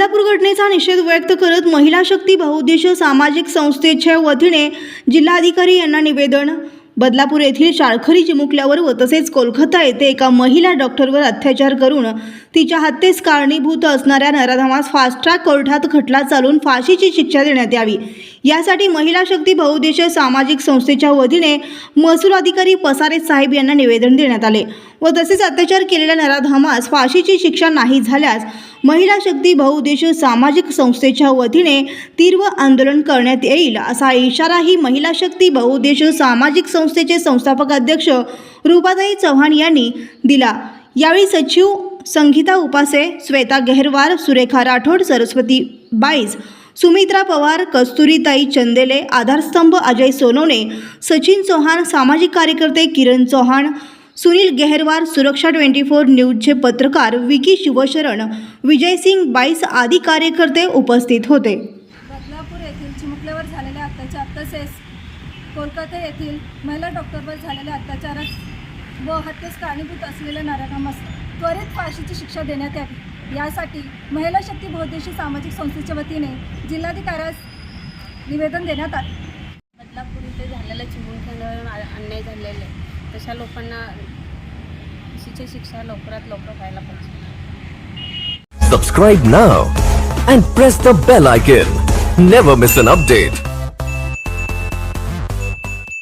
बदलापूर घटनेचा निषेध व्यक्त करत महिला शक्ती बहुउद्देशीय सामाजिक संस्थेच्या वतीने जिल्हाधिकारी यांना निवेदन। बदलापूर येथील शाळखरी चिमुकल्यावर व तसेच कोलकाता येथे एका महिला डॉक्टरवर अत्याचार करून तिच्या हत्येस कारणीभूत असणाऱ्या नराधमास फास्ट ट्रॅक कोर्टात खटला चालून फाशीची शिक्षा देण्यात यावी, यासाठी महिला शक्ती बहुउद्देशीय सामाजिक संस्थेच्या वतीने महसूल अधिकारी पसारे साहेब यांना निवेदन देण्यात आले व तसेच अत्याचार केलेल्या नराधमास फाशीची शिक्षा नाही झाल्यास महिला शक्ती बहुउद्देशीय सामाजिक संस्थेच्या वतीने तीव्र आंदोलन करण्यात येईल, असा इशाराही महिला शक्ती बहुउद्देशीय सामाजिक संस्थेचे संस्थापक अध्यक्ष रूपाताई चव्हाण यांनी दिला। यावेळी सचिव संगीता उपासे, श्वेता गेहरवार, सुरेखा राठोड, सरस्वती बाईस, सुमित्रा पवार, कस्तुरीताई चंदेले, आधारस्तंभ अजय सोनवणे, सचिन चौहान, सामाजिक कार्यकर्ते किरण चौहान, सुनील गेहरवार, सुरक्षा 24 न्यूजचे पत्रकार विकी शिवशरण, विजयसिंग बाईस आदी कार्यकर्ते उपस्थित होते। बदलापूर येथील चिमुकल्यावर झालेल्या अत्याचार तसेच कोलकाता येथील महिला डॉक्टरवर झालेल्या अत्याचारास व हत्येस कारणीभूत असलेल्या नराधमास त्वरित फाशीची शिक्षा देण्यात यावी, यासाठी महिला शक्ती बहुउद्देशीय सामाजिक संस्थेच्या वतीने जिल्हाधिकाऱ्यास निवेदन देण्यात आले। बदलापूर इथे झालेल्या चिमुकल्यावर अन्याय झालेले तशा लोकांना फाशीची शिक्षा लवकरात लवकर व्हायला पाहिजे। Subscribe now and press the bell icon. Never miss an update.